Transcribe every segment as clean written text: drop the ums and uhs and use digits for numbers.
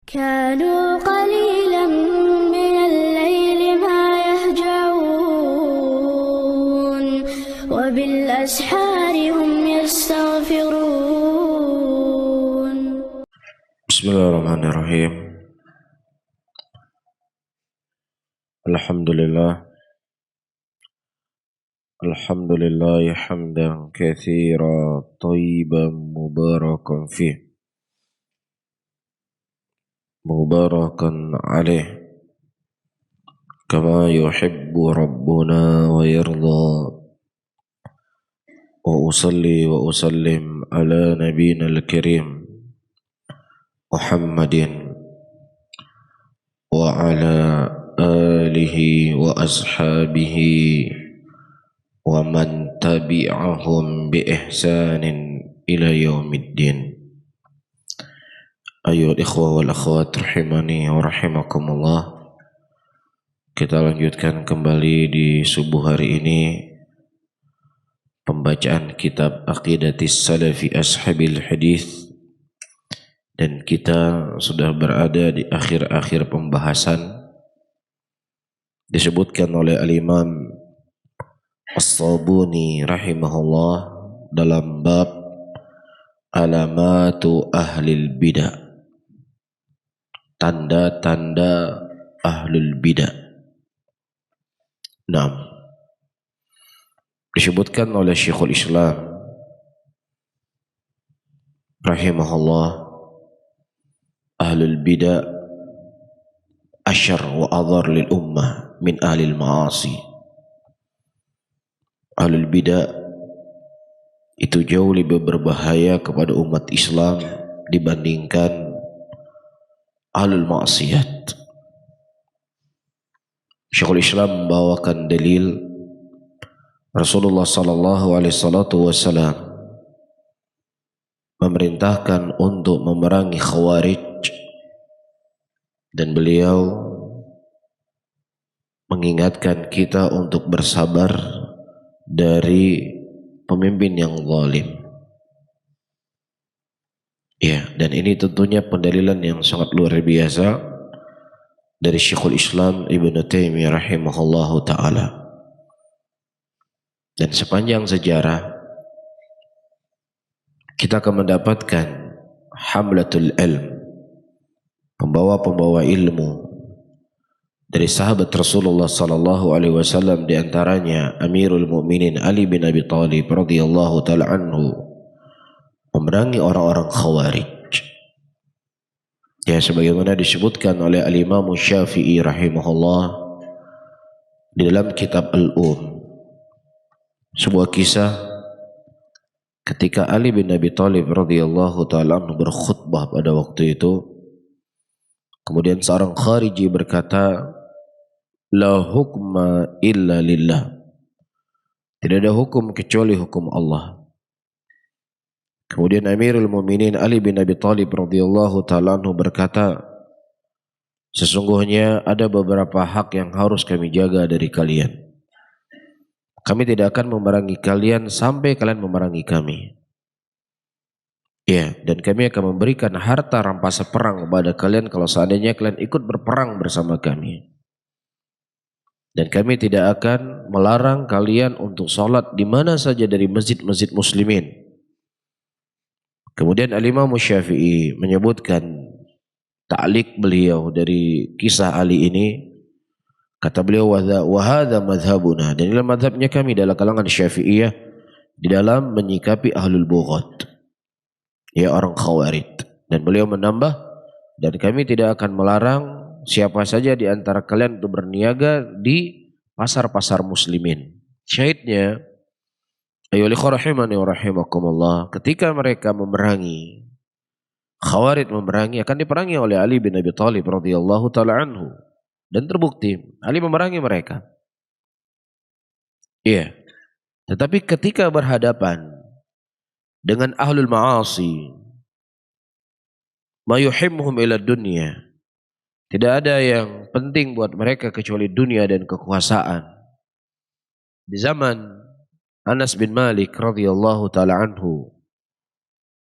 كانوا قليلا من الليل ما يهجعون وبالأسحار هم يستغفرون. بسم الله الرحمن الرحيم. الحمد لله حمدا كثيرا طيبا مباركا فيه مباركا عليه كما يحب ربنا ويرضى. وأصلي وأسلم على نبينا الكريم محمد وعلى آله وأصحابه ومن تبعهم بإحسان إلى يوم الدين. Ayo ikhwah wal akhwat rahimani wa rahimakumullah. Kita lanjutkan kembali di subuh hari ini pembacaan kitab Aqidatis Salafi Ashabil Hadis, dan kita sudah berada di akhir-akhir pembahasan. Disebutkan oleh Al-Imam As-Sabuni rahimahullah dalam bab Alamatu Ahlil Bidah, tanda-tanda Ahlul Bidah. Disebutkan oleh Syekhul Islam rahimahullah, Ahlul Bidah asyar wa adhar lil ummah min ahlil ma'asi. Ahlul Bidah itu jauh lebih berbahaya kepada umat Islam dibandingkan ahlul maksiat. Syekhul Islam membawakan dalil Rasulullah sallallahu alaihi wasallam memerintahkan untuk memerangi Khawarij, dan beliau mengingatkan kita untuk bersabar dari pemimpin yang zalim. Ya, dan ini tentunya pendalilan yang sangat luar biasa dari Syekhul Islam Ibnu Taimiyah rahimahullahu ta'ala. Dan sepanjang sejarah kita akan mendapatkan hamlatul ilm, pembawa-pembawa ilmu dari sahabat Rasulullah sallallahu alaihi wasallam, di antaranya Amirul Mukminin Ali bin Abi Thalib radhiyallahu taala anhu, memerangi orang-orang Khawarij. Ya, sebagaimana disebutkan oleh Al-Imam Syafi'i rahimahullah di dalam kitab sebuah kisah ketika Ali bin Abi Thalib radhiyallahu taala anhu berkhutbah pada waktu itu. Kemudian seorang khariji berkata, la hukma illa lillah, tidak ada hukum kecuali hukum Allah. Kemudian Amirul Mukminin Ali bin Abi Thalib radhiyallahu ta'ala anhu berkata, sesungguhnya ada beberapa hak yang harus kami jaga dari kalian. Kami tidak akan memerangi kalian sampai kalian memerangi kami. Ya, dan kami akan memberikan harta rampasan perang kepada kalian kalau seandainya kalian ikut berperang bersama kami. Dan kami tidak akan melarang kalian untuk sholat di mana saja dari masjid-masjid muslimin. Kemudian Al-Imam Syafi'i menyebutkan ta'liq beliau dari kisah Ali ini. Kata beliau, wa hadza madhhabuna, dan inilah madhabnya kami dalam kalangan Syafi'iyah di dalam menyikapi ahlul bughat, ya orang Khawarij. Dan beliau menambah, dan kami tidak akan melarang siapa saja di antara kalian untuk berniaga di pasar-pasar muslimin. Syahidnya, ayyuhal ikhwah rahimani wa rahimakumullah, ketika mereka memerangi Khawarij, akan diperangi oleh Ali bin Abi Thalib radhiyallahu taala anhu, dan terbukti Ali memerangi mereka. Iya. Tetapi ketika berhadapan dengan ahlul ma'asi, ma yuhimmuhum ila dunya, tidak ada yang penting buat mereka kecuali dunia dan kekuasaan. Di zaman Anas bin Malik radhiyallahu taala anhu,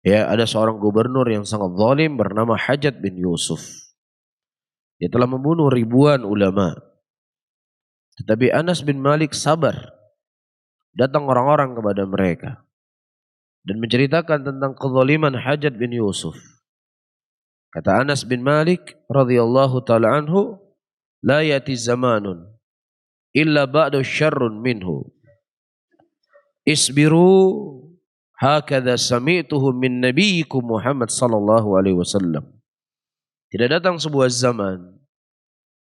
ya, ada seorang gubernur yang sangat zalim bernama Hajjaj bin Yusuf. Dia telah membunuh ribuan ulama. Tetapi Anas bin Malik sabar. Datang orang-orang kepada mereka dan menceritakan tentang kezaliman Hajjaj bin Yusuf. Kata Anas bin Malik radhiyallahu taala anhu, la yati zamanun illa ba'du syarrun minhu. Isbiru hakadha sami'tuhu min nabiyyikum Muhammad sallallahu alaihi wasallam. Tidak datang sebuah zaman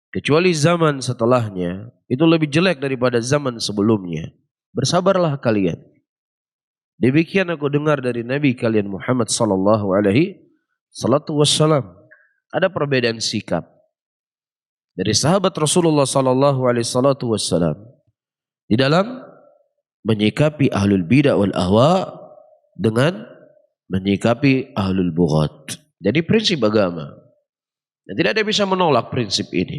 kecuali zaman setelahnya itu lebih jelek daripada zaman sebelumnya. Bersabarlah kalian. Demikian aku dengar dari Nabi kalian Muhammad sallallahu alaihi wasallam. Ada perbedaan sikap dari sahabat Rasulullah sallallahu alaihi wasallam di dalam menyikapi ahlul bidah wal ahwa dengan menyikapi ahlul bughat. Jadi prinsip agama. Dan tidak ada yang bisa menolak prinsip ini.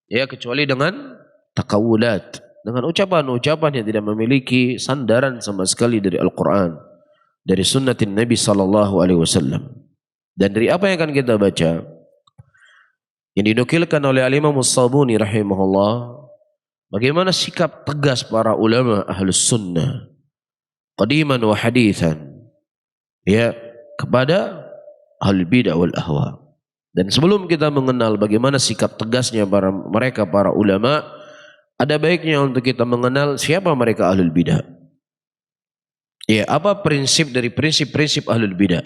Ya, kecuali dengan takawulat, dengan ucapan-ucapan yang tidak memiliki sandaran sama sekali dari Al-Quran, dari sunnatin Nabi sallallahu alaihi wasallam. Dan dari apa yang akan kita baca, yang dinukilkan oleh Al-Imam As-Sabuni rahimahullah, bagaimana sikap tegas para ulama ahlus sunnah, qadiman wa hadithan, ya, kepada ahlul bidah wal ahwa. Dan sebelum kita mengenal bagaimana sikap tegasnya para ulama, ada baiknya untuk kita mengenal siapa mereka ahlul bidah. Ya, apa prinsip dari prinsip-prinsip ahlul bidah?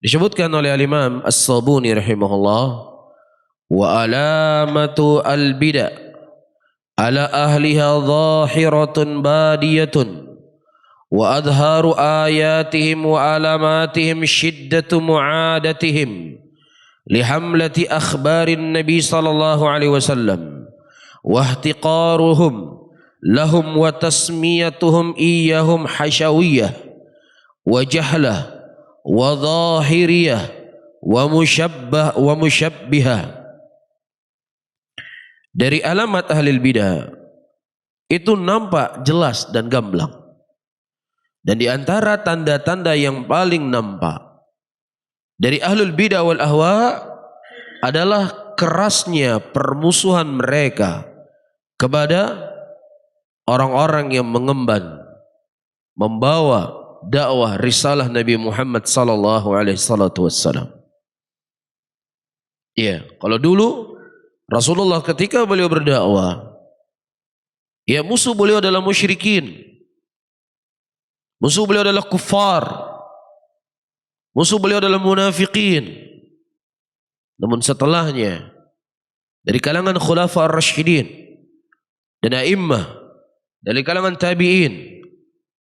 Disebutkan oleh Al-Imam As-Sabuni rahimahullah, wa alamatu al-bidah ala ahliha zahiratun badiyatun wa adharu ayatihim wa alamatihim shiddatu mu'adatihim lihamlati akhbarin Nabi sallallahu alaihi wasallam wa ihtiqaruhum lahum wa tasmiyatuhum iyyahum hasyawiyah wa jahlah wa zahiriyah wa musyabbihah. Dari alamat ahlul bidah itu nampak jelas dan gamblang. Dan di antara tanda-tanda yang paling nampak dari ahlul bidah wal ahwa adalah kerasnya permusuhan mereka kepada orang-orang yang mengemban, membawa dakwah risalah Nabi Muhammad sallallahu alaihi wasallam. Ya, kalau dulu Rasulullah ketika beliau berdakwah, ya, musuh beliau adalah musyrikin, musuh beliau adalah kuffar, musuh beliau adalah munafiqin. Namun setelahnya dari kalangan khulafa ar-rasyidin dan a'immah, dari kalangan tabi'in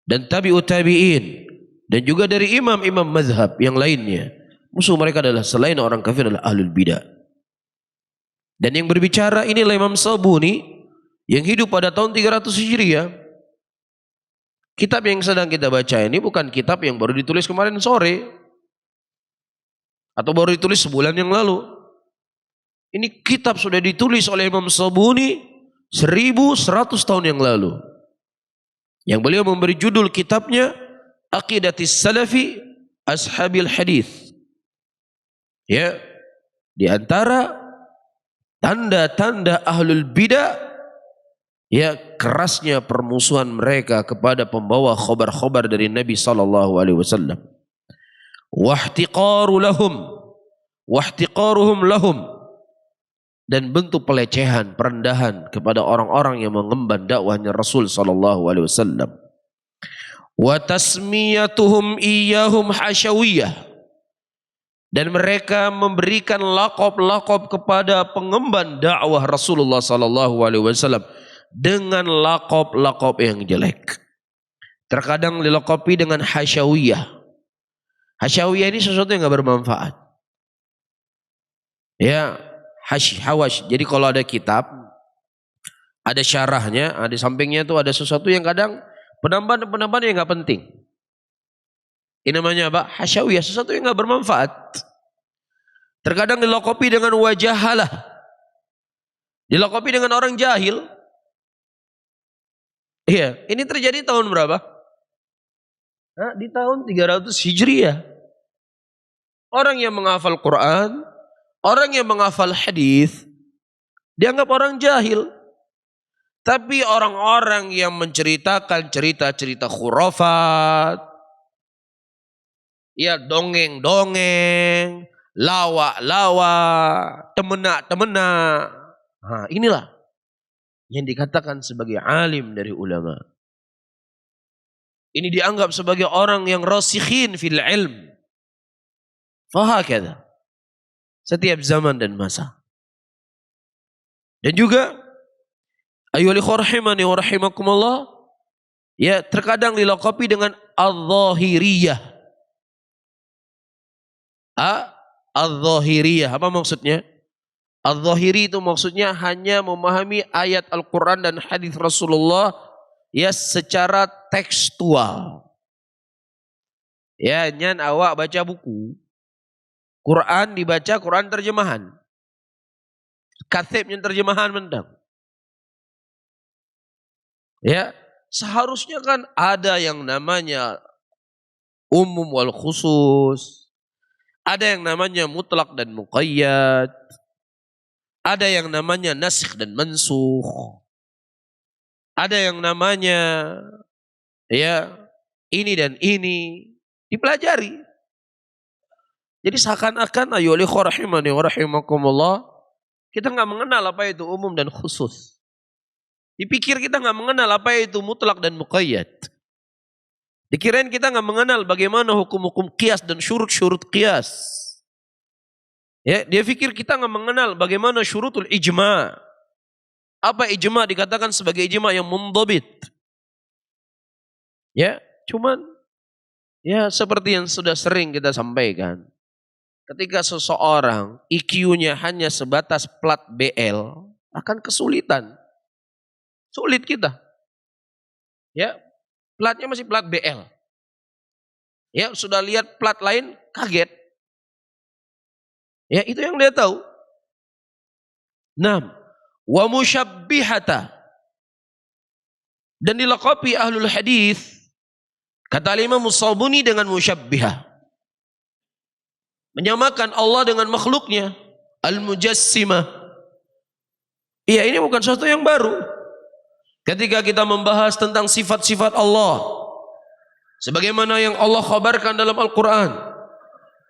dan tabi'ut tabi'in, dan juga dari imam-imam mazhab yang lainnya, musuh mereka adalah selain orang kafir adalah ahlul bidah. Dan yang berbicara inilah Imam Sabuni yang hidup pada tahun 300 Hijriah. Kitab yang sedang kita baca ini bukan kitab yang baru ditulis kemarin sore atau baru ditulis sebulan yang lalu. Ini kitab sudah ditulis oleh Imam Sabuni 1100 tahun yang lalu. Yang beliau memberi judul kitabnya Aqidatis Salafi Ashabil Hadith. Ya, di antara tanda-tanda ahlul bidah, ya, kerasnya permusuhan mereka kepada pembawa khabar-khabar dari Nabi sallallahu alaihi wasallam. Wahtiqaru lahum, wahtiqaruhum lahum, dan bentuk pelecehan, perendahan kepada orang-orang yang mengemban dakwahnya Rasul sallallahu alaihi wasallam. Wa tasmiyatuhum iyyahum hasyawiyah, dan mereka memberikan laqab-laqab kepada pengemban dakwah Rasulullah sallallahu alaihi wasallam dengan laqab-laqab yang jelek. Terkadang dilaqabi dengan hasyawiyah. Hasyawiyah ini sesuatu yang enggak bermanfaat. Ya, hawash. Jadi kalau ada kitab, ada syarahnya, di sampingnya itu ada sesuatu yang kadang penambahan-penambahan yang enggak penting. Ini namanya apa? Hasyawiyah, sesuatu yang enggak bermanfaat. Terkadang dilaqabi dengan wajahalah. Dilaqabi dengan orang jahil. Iya, ini terjadi tahun berapa? Di tahun 300 Hijriah. Orang yang menghafal Quran, orang yang menghafal hadis dianggap orang jahil. Tapi orang-orang yang menceritakan cerita-cerita khurafat, ya dongeng-dongeng, lawak-lawak, temenak-temenak. Inilah yang dikatakan sebagai alim dari ulama. Ini dianggap sebagai orang yang rasikhin fil ilm. Fahakadha. Setiap zaman dan masa. Dan juga ayyuhal ikhwah rahimani wa rahimakumullah, ya terkadang dilaqabi dengan al-zahiriyah. Al-zahiriyah, apa maksudnya? Al-zahiri itu maksudnya hanya memahami ayat Al-Quran dan hadis Rasulullah ya secara tekstual. Ya, nyan awak baca buku. Quran dibaca, Quran terjemahan. Katibnya terjemahan mendang. Ya, seharusnya kan ada yang namanya umum wal khusus. Ada yang namanya mutlak dan muqayyad. Ada yang namanya nasikh dan mansukh. Ada yang namanya ya ini dan ini dipelajari. Jadi seakan-akan ayyuhal ikhwah rahimani wa rahimakumullah, kita enggak mengenal apa itu umum dan khusus. Dipikir kita enggak mengenal apa itu mutlak dan muqayyad. Dikirain kita enggak mengenal bagaimana hukum-hukum qiyas dan syurut-syurut qiyas. Ya, dia pikir kita nggak mengenal bagaimana syurutul ijma. Apa ijma dikatakan sebagai ijma yang mundhabit. Ya, cuman ya seperti yang sudah sering kita sampaikan. Ketika seseorang IQ-nya hanya sebatas plat BL, akan kesulitan. Sulit kita. Ya, platnya masih plat BL. Ya, sudah lihat plat lain kaget. Ya, itu yang dia tahu. 6. Wa musyabbihata. Dan dilaqabi ahlul hadis, kata Imam As-Sabuni, dengan musyabbihah. Menyamakan Allah dengan makhluknya. Al-mujassimah. Iya, ini bukan sesuatu yang baru. Ketika kita membahas tentang sifat-sifat Allah, sebagaimana yang Allah khabarkan dalam Al-Quran,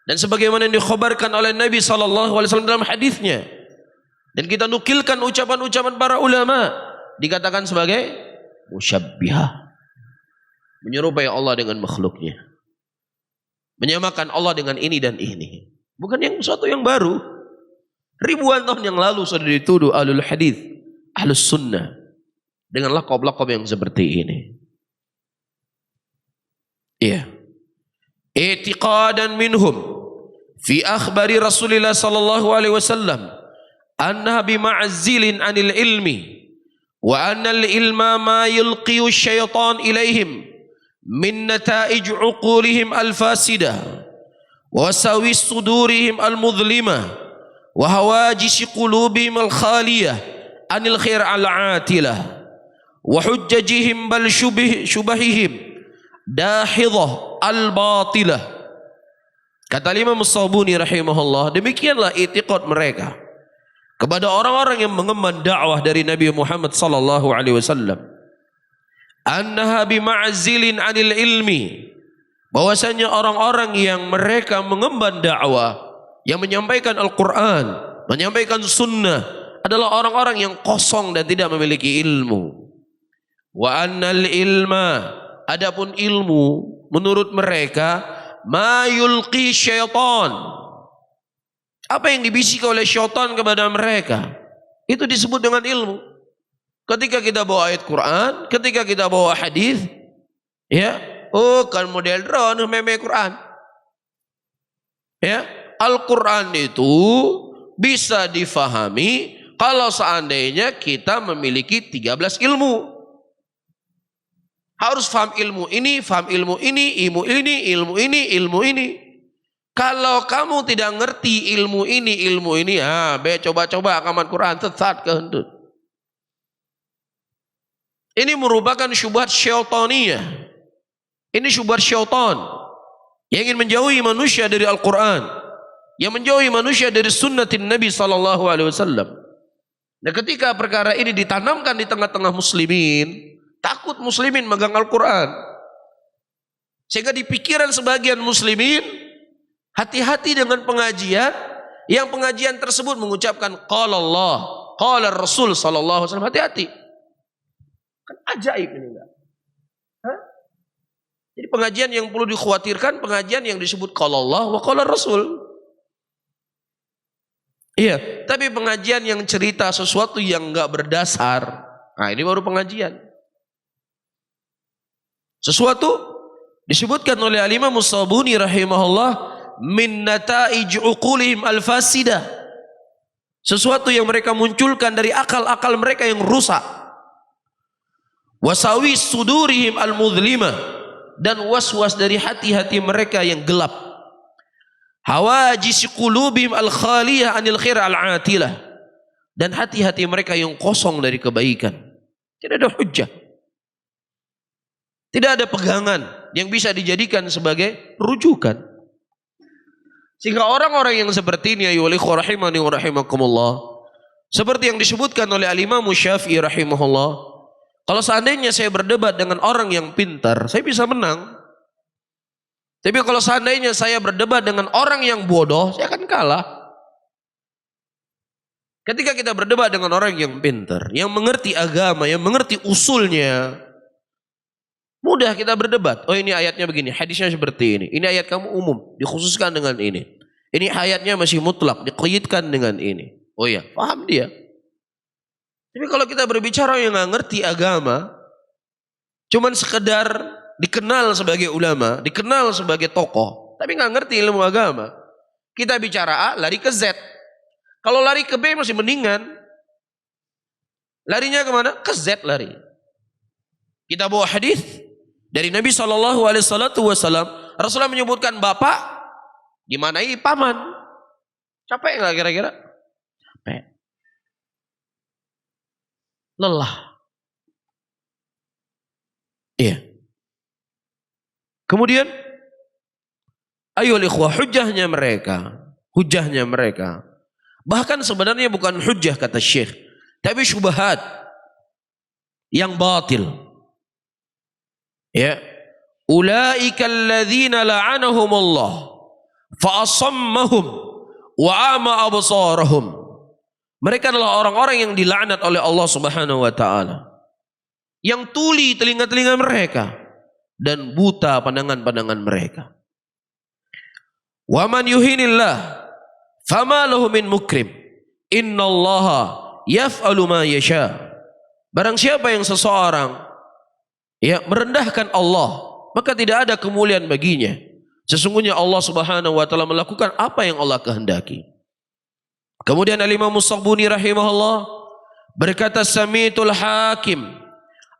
dan sebagaimana yang dikhabarkan oleh Nabi SAW dalam hadisnya, dan kita nukilkan ucapan-ucapan para ulama, dikatakan sebagai musyabbihah, menyerupai Allah dengan makhluknya, menyamakan Allah dengan ini dan ini. Bukan yang sesuatu yang baru. Ribuan tahun yang lalu sudah dituduh ahlul hadis, ahlus sunnah, dengan laqab-laqab yang seperti ini. Iya. I'tiqadan minhum fi akhbari Rasulillah sallallahu alaihi wasallam annaha bima'zilin 'anil ilmi wa anna al-ilma ma yulqiyu syaitan ilaihim min nata'ij 'uqulihim al-fasidah wa sawis sudurihim al-mudhlimah wa hawajis qulubihim al-khaliyah 'anil khair al-'atilah wa hujjajihim bal shubahihim dahidah al-batilah. Kata Imam As-Sabuni rahimahullah, demikianlah i'tiqad mereka kepada orang-orang yang mengemban dakwah dari Nabi Muhammad sallallahu alaihi wasallam, annaha bima'zilin 'anil ilmi, bahwasanya orang-orang yang mereka mengemban dakwah, yang menyampaikan Al-Quran, menyampaikan sunnah, adalah orang-orang yang kosong dan tidak memiliki ilmu. Wa annal ilma, adapun ilmu menurut mereka, ma yulqi syaitan, apa yang dibisik oleh syaitan kepada mereka, itu disebut dengan ilmu. Ketika kita bawa ayat Quran, ketika kita bawa hadis, ya, oh kan model drone meme Quran. Ya, Al-Quran itu bisa difahami kalau seandainya kita memiliki 13 ilmu. Harus faham ilmu ini, faham ilmu ini, ilmu ini, ilmu ini, ilmu ini. Kalau kamu tidak ngerti ilmu ini, coba-coba akaman Quran sesat kehendut. Ini merupakan syubhat syaitaniyah. Ini syubhat syaitan yang ingin menjauhi manusia dari Al-Quran. yang menjauhi manusia dari sunnatin Nabi sallallahu alaihi wasallam. Dan ketika perkara ini ditanamkan di tengah-tengah muslimin, takut muslimin megang Al-Quran. Sehingga di pikiran sebagian muslimin, hati-hati dengan pengajian, yang pengajian tersebut mengucapkan qala Allah, qala Rasul sallallahu alaihi wasallam. Hati-hati. Kan ajaib ini enggak? Hah? Jadi pengajian yang perlu dikhawatirkan, pengajian yang disebut qala Allah wa qala Rasul. Iya, tapi pengajian yang cerita sesuatu yang enggak berdasar, nah ini baru pengajian. Sesuatu disebutkan oleh Al-Imam As-Sabuni rahimahullah min nataij uqulihim al-fasidah. Sesuatu yang mereka munculkan dari akal-akal mereka yang rusak. Wasawis sudurihim al-mudhlimah, dan was-was dari hati-hati mereka yang gelap. Hawajis qulubihim al-khaliyah anil khair al-atilah, dan hati-hati mereka yang kosong dari kebaikan. Tidak ada hujjah, tidak ada pegangan yang bisa dijadikan sebagai rujukan. Sehingga orang-orang yang seperti ini, ayyuhal ikhwah rahimani wa rahimakumullah, seperti yang disebutkan oleh Al-Imam Syafi'i rahimahullah, kalau seandainya saya berdebat dengan orang yang pintar, saya bisa menang. Tapi kalau seandainya saya berdebat dengan orang yang bodoh, saya akan kalah. Ketika kita berdebat dengan orang yang pintar, yang mengerti agama, yang mengerti usulnya, mudah kita berdebat. Oh, ini ayatnya begini, hadisnya seperti ini. Ini ayat kamu umum, dikhususkan dengan ini. Ini ayatnya masih mutlak, diqayyidkan dengan ini. Oh ya, paham dia. Tapi kalau kita berbicara yang nggak ngerti agama, cuman sekedar dikenal sebagai ulama, dikenal sebagai tokoh, tapi nggak ngerti ilmu agama. Kita bicara A, lari ke Z. Kalau lari ke B masih mendingan. Larinya kemana? Ke Z lari. Kita bawa hadis dari Nabi Shallallahu Alaihi Wasallam. Rasulullah menyebutkan bapak, dimanai paman. Capek nggak kira-kira? Capek. Lelah. Iya. Kemudian, ayyuhal ikhwah, hujahnya mereka. Bahkan sebenarnya bukan hujah kata Syekh, tapi syubhat yang batil. Ya, ulaika alladzina la'anahumullah fa asammahum wa ama absarahum. Mereka adalah orang-orang yang dilaknat oleh Allah Subhanahu wa taala, yang tuli telinga-telinga mereka dan buta pandangan-pandangan mereka. Wa man yuhinillah fama lahu min mukrim, innallaha yaf'alu ma yasha. Barang siapa yang seseorang merendahkan Allah, maka tidak ada kemuliaan baginya. Sesungguhnya Allah Subhanahu wa taala melakukan apa yang Allah kehendaki. Kemudian Al-Imam As-Sabuni rahimahullah berkata, sami'tul hakim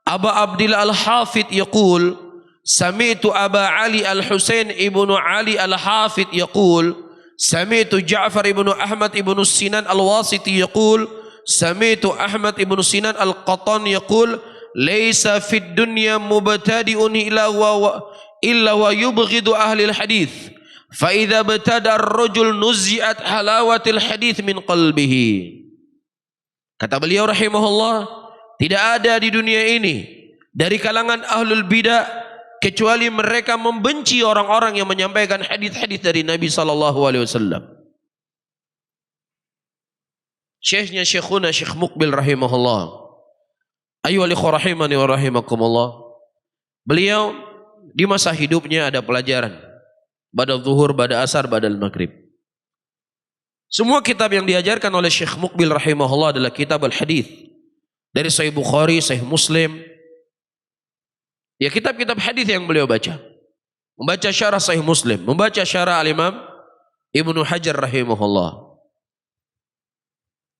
Aba Abdillah al-Hafidh yaqul, sami'tu Aba Ali al-Husain ibnu Ali al-Hafidh yaqul, sami'tu Ja'far ibnu Ahmad ibnu Sinan al-Wasiti yaqul, sami'tu Ahmad ibnu Sinan al-Qattan yaqul, laisa fid dunya mubtadi'un illa wa yubghidu ahli al-hadith, fa idza btada ar-rajul nuzi'at halawatil hadith min qalbihi. Kata beliau rahimahullah, tidak ada di dunia ini dari kalangan ahlul bidah kecuali mereka membenci orang-orang yang menyampaikan hadis-hadis dari Nabi sallallahu alaihi wasallam. Syekhnya Syekhuna Syekh Muqbil rahimahullah, ayyuhal ikhwah rahimani wa rahimakumullah, beliau di masa hidupnya ada pelajaran badal zuhur, badal asar, badal maghrib. Semua kitab yang diajarkan oleh Syekh Muqbil rahimahullah adalah kitab al-hadis, dari Sahih Bukhari, Sahih Muslim. Ya, kitab-kitab hadis yang beliau baca. Membaca syarah Sahih Muslim, membaca syarah Al-Imam Ibnu Hajar rahimahullah.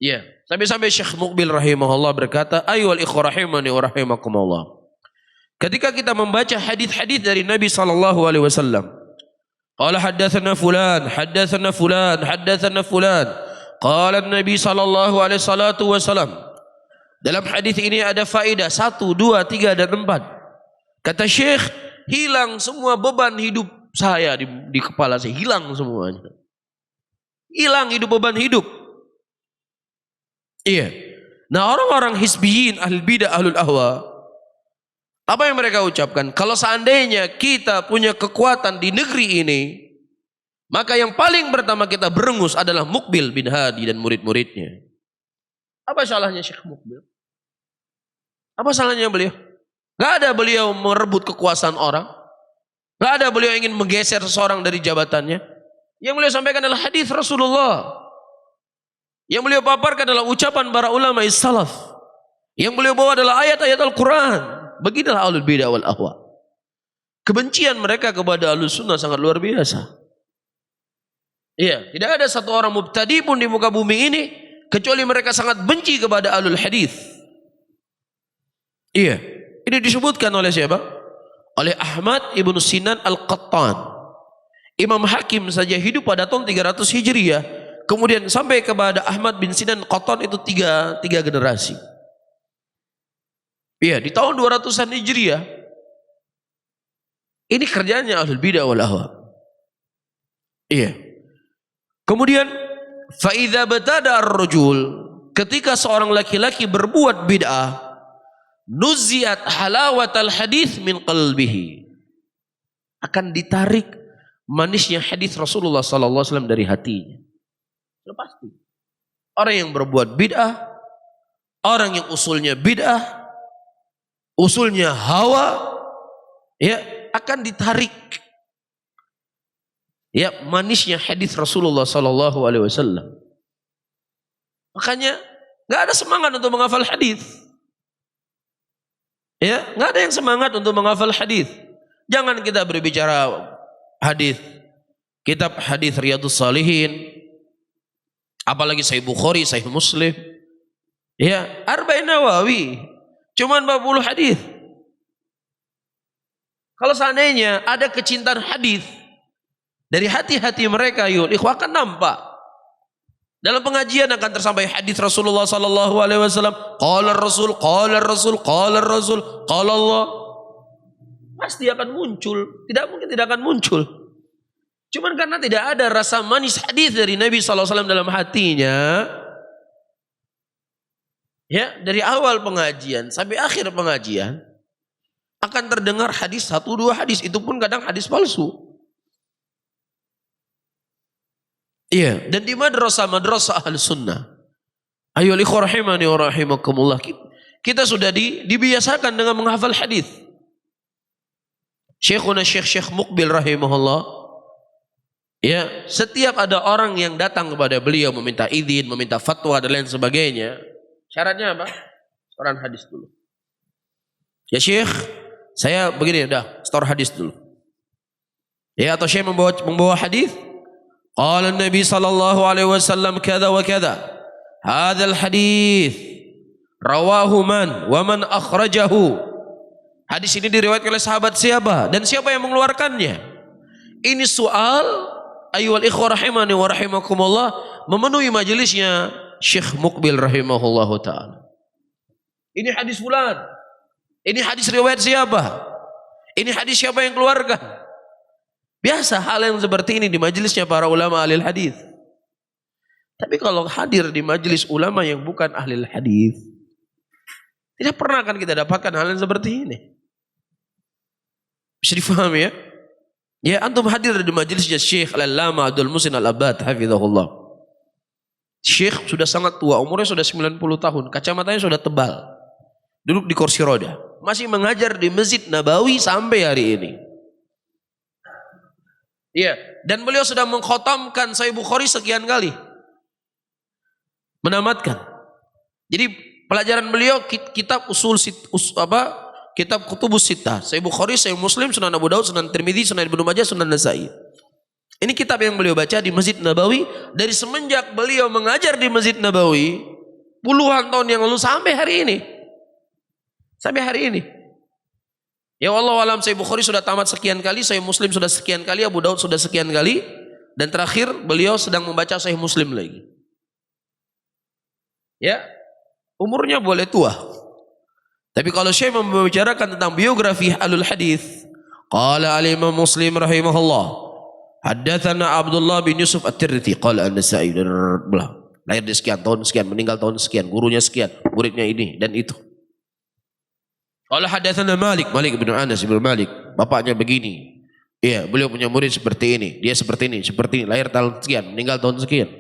Ya, sampai-sampai Syekh Muqbil rahimahullah berkata, ayyuhal ikhwah rahimani wa rahimakumullah, ketika kita membaca hadis-hadis dari Nabi sallallahu alaihi wasallam, qala haddatsana fulan, haddatsana fulan, haddatsana fulan, qala Nabi sallallahu alaihi wasallam. Dalam hadis ini ada faedah 1, 2, 3 dan 4. Kata Syekh, hilang semua beban hidup saya di kepala saya, hilang semuanya. Hilang beban hidup. Iya. Nah, orang-orang hizbiyin, ahlul bidah, ahlul ahwa, apa yang mereka ucapkan? Kalau seandainya kita punya kekuatan di negeri ini, maka yang paling pertama kita berengus adalah Muqbil bin Hadi dan murid-muridnya. Apa salahnya Syekh Muqbil? Apa salahnya beliau? Gak ada beliau merebut kekuasaan orang. Gak ada beliau ingin menggeser seseorang dari jabatannya. Yang beliau sampaikan adalah hadis Rasulullah. Yang beliau paparkan adalah ucapan para ulama salaf. Yang beliau bawa adalah ayat-ayat Al-Quran. Beginilah ahlul bidah wal ahwa. Kebencian mereka kepada ahlus sunnah sangat luar biasa. Iya, tidak ada satu orang mubtadi pun di muka bumi ini kecuali mereka sangat benci kepada ahlul hadis. Iya, ini disebutkan oleh siapa? Oleh Ahmad ibn Sinan al-Qattan. Imam Hakim saja hidup pada tahun 300 Hijriah. Kemudian sampai kepada Ahmad bin Sinan Qattan itu tiga generasi. Iya, di tahun 200-an Hijriah. Ini kerjanya ahlul bidah wal ahwa. Iya. Kemudian fa idza batada ar-rajul, ketika seorang laki-laki berbuat bid'ah, nuziat halawatal hadis min qalbihi, akan ditarik manisnya hadis Rasulullah sallallahu alaihi wasallam dari hatinya. Sudah pasti. Orang yang berbuat bid'ah, orang yang usulnya bid'ah, usulnya hawa, ya akan ditarik ya manisnya hadis Rasulullah sallallahu alaihi wasallam. Makanya enggak ada semangat untuk menghafal hadis. Ya, enggak ada yang semangat untuk menghafal hadis. Jangan kita berbicara hadis, kitab hadis Riyadhus Shalihin, apalagi Sahih Bukhari, Sahih Muslim. Ya, Arba'in Nawawi cuma 40 hadis. Kalau seandainya ada kecintaan hadis dari hati-hati mereka, yul ikhwah, akan nampak. Dalam pengajian akan tersampai hadis Rasulullah sallallahu alaihi wasallam, qala Rasul, qala Rasul, qala Rasul, qala Allah. Pasti akan muncul, tidak mungkin tidak akan muncul. Cuman karena tidak ada rasa manis hadis dari Nabi sallallahu alaihi wasallam dalam hatinya, ya, dari awal pengajian sampai akhir pengajian akan terdengar hadis 1-2 hadis, itu pun kadang hadis palsu. Iya, dan di madrasah Ahlus Sunnah, ayo ikhwah rahimani wa rahimakumullah, kita sudah dibiasakan dengan menghafal hadis. Syekhuna Syekh Muqbil rahimahullah, ya, setiap ada orang yang datang kepada beliau meminta izin, meminta fatwa dan lain sebagainya, syaratnya apa? Setoran hadis dulu. Ya Syekh, saya begini, udah setor hadis dulu. Ya, atau Syekh membawa hadis, qala Nabi sallallahu alaihi wasallam kada wa kada, hadzal hadis rawahu man wa man akhrajahu. Hadis ini diriwayatkan oleh sahabat siapa dan siapa yang mengeluarkannya. Ini soal ayyuhal ikhwah rahimani wa rahimakumullah memenuhi majelisnya Syekh Muqbil rahimahullahu taala. Ini hadis fulan. Ini hadis riwayat siapa? Ini hadis siapa yang keluarkan? Biasa hal yang seperti ini di majelisnya para ulama ahli hadis. Tapi kalau hadir di majelis ulama yang bukan ahli hadis, tidak pernah akan kita dapatkan hal yang seperti ini. Bisa difahami ya? Ya, antum hadir di majelisnya Syekh Al-Allamah Abdul Muhsin Al-Abbad hafizahullah. Syekh sudah sangat tua, umurnya sudah 90 tahun, kacamatanya sudah tebal. Duduk di kursi roda, masih mengajar di Masjid Nabawi sampai hari ini. Iya, dan beliau sudah mengkhatamkan Sahih Bukhari sekian kali. Menamatkan. Jadi pelajaran beliau kitab kitab Kutubus Sittah, Sahih Bukhari, Sahih Muslim, Sunan Abu Daud, Sunan Tirmidzi, Sunan Ibnu Majah, Sunan Nasa'i. Ini kitab yang beliau baca di Masjid Nabawi dari semenjak beliau mengajar di Masjid Nabawi puluhan tahun yang lalu sampai hari ini. Sampai hari ini. Ya Allah alam, Sahih Bukhari sudah tamat sekian kali, Sahih Muslim sudah sekian kali, Abu Daud sudah sekian kali, dan terakhir beliau sedang membaca Sahih Muslim lagi. Ya, umurnya boleh tua. Tapi kalau Syekh membicarakan tentang biografi ahlul hadis, qala al-Imam Muslim rahimahullah, Haddatsana Abdullah bin Yusuf At-Tirmidzi qala An-Nasa'i lahir di sekian tahun sekian, meninggal tahun sekian, gurunya sekian, muridnya ini dan itu. Qala haddatsana Malik bin Anas bin Malik, bapaknya begini. Iya, beliau punya murid seperti ini, dia seperti ini, lahir tahun sekian, meninggal tahun sekian.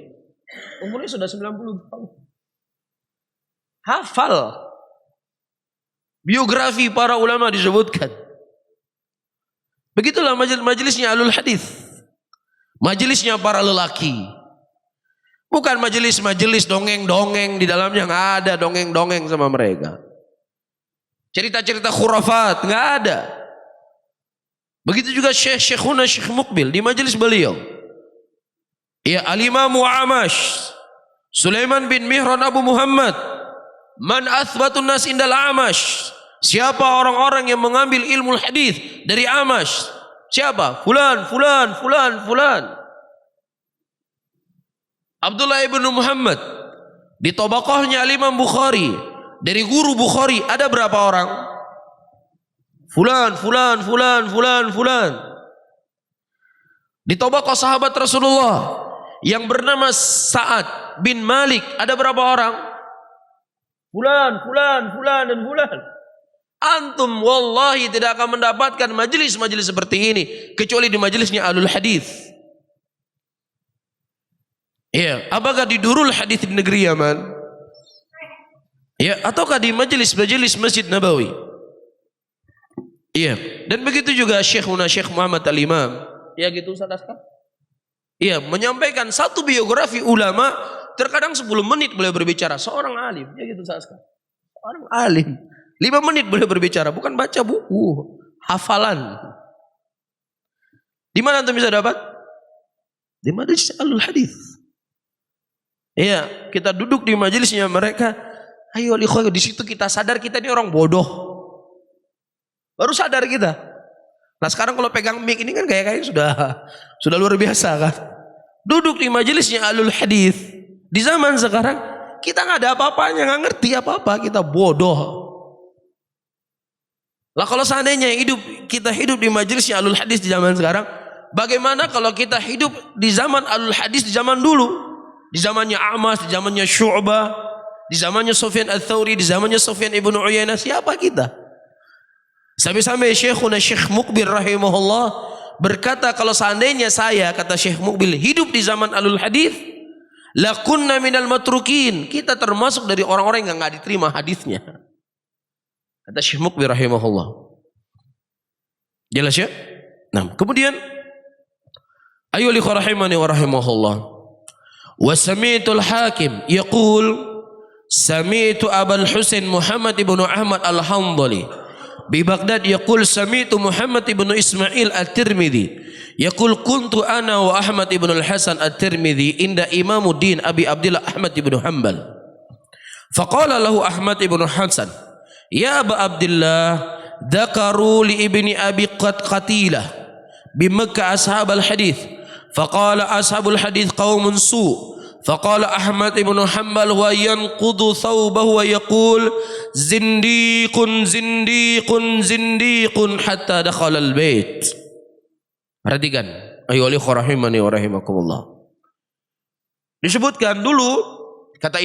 Umurnya sudah 90 tahun. Hafal. Biografi para ulama disebutkan. Begitulah majelisnya Ahlul Hadis. Majelisnya para lelaki. Bukan majelis dongeng-dongeng, di dalamnya enggak ada dongeng-dongeng sama mereka. Cerita-cerita khurafat enggak ada. Begitu juga Syekhuna Syekh Muqbil di majelis beliau. Ya, Al-Imam Amash, Sulaiman bin Mihran Abu Muhammad, man athbatun nas indal Amash. Siapa orang-orang yang mengambil ilmu hadis dari Amash? Siapa? Fulan. Abdullah ibn Muhammad di tabaqahnya Al-Imam Bukhari, dari guru Bukhari ada berapa orang? Fulan. Di tabaqah sahabat Rasulullah yang bernama Sa'ad bin Malik ada berapa orang? Fulan dan fulan. Antum wallahi tidak akan mendapatkan majelis-majelis seperti ini kecuali di majelisnya Ahlul Hadis. Ya, apakah di Durul Hadis di negeri Yaman? Ya, ataukah di majelis-majelis Masjid Nabawi? Iya, dan begitu juga Syekh Muhammad Al-Imam. Ya gitu Ustaz Askar. Iya, menyampaikan satu biografi ulama, terkadang 10 menit beliau berbicara, seorang alim. Ya gitu Ustaz Askar. Seorang alim. 5 menit beliau berbicara, bukan baca buku, hafalan. Di mana antum bisa dapat? Di majelis Ahlul Hadis. Iya, kita duduk di majelisnya mereka. Ayo ikhwan, di situ kita sadar kita ini orang bodoh. Baru sadar kita. Nah sekarang kalau pegang mic ini kan kayaknya sudah luar biasa kan. Duduk di majelisnya Ahlul Hadis. Di zaman sekarang kita nggak ada apa-apanya, nggak ngerti apa-apa, kita bodoh. Lah kalau seandainya kita hidup di majelisnya Ahlul Hadis di zaman sekarang, bagaimana kalau kita hidup di zaman Ahlul Hadis di zaman dulu? Di zamannya A'mas, di zamannya Syu'bah, di zamannya Sufyan Ats-Tsauri, di zamannya Sufyan ibnu Uyainah, siapa kita? Sampai-sampai Syekhuna Syekh Muqbil rahimahullah berkata, kalau seandainya saya, kata Syekh Muqbil, hidup di zaman Ahlul Hadis, lakunna minal matrukin, kita termasuk dari orang-orang yang enggak diterima hadisnya. Kata Syekh Muqbil rahimahullah. Jelas ya? Nah, kemudian ayyuhal ikhwah rahimani wa rahimahullah. Wa sami'tul Hakim yaqul sami'tu Abul Husain Muhammad ibn Ahmad Al-Hanbali bi Baghdad yaqul sami'tu Muhammad ibn Ismail At-Tirmidzi yaqul kuntu ana wa Ahmad ibn Al-Hasan At-Tirmidzi inda Imamuddin Abi Abdullah Ahmad ibn Hanbal. Faqala lahu Ahmad ibn Hasan, ya Aba Abdullah, dzakaru li ibni Abi Qatilah bi Makkah ashab al-hadith. Faqala ashabul hadith qaumun su. Faqala Ahmad ibn Hanbal wa yanqudu thawbahu wa yaqul zindiqun hatta dakhala al-bait. Perhatikan, ayyuhal ikhwah rahimani wa rahimakumullah. Disebutkan dulu, kata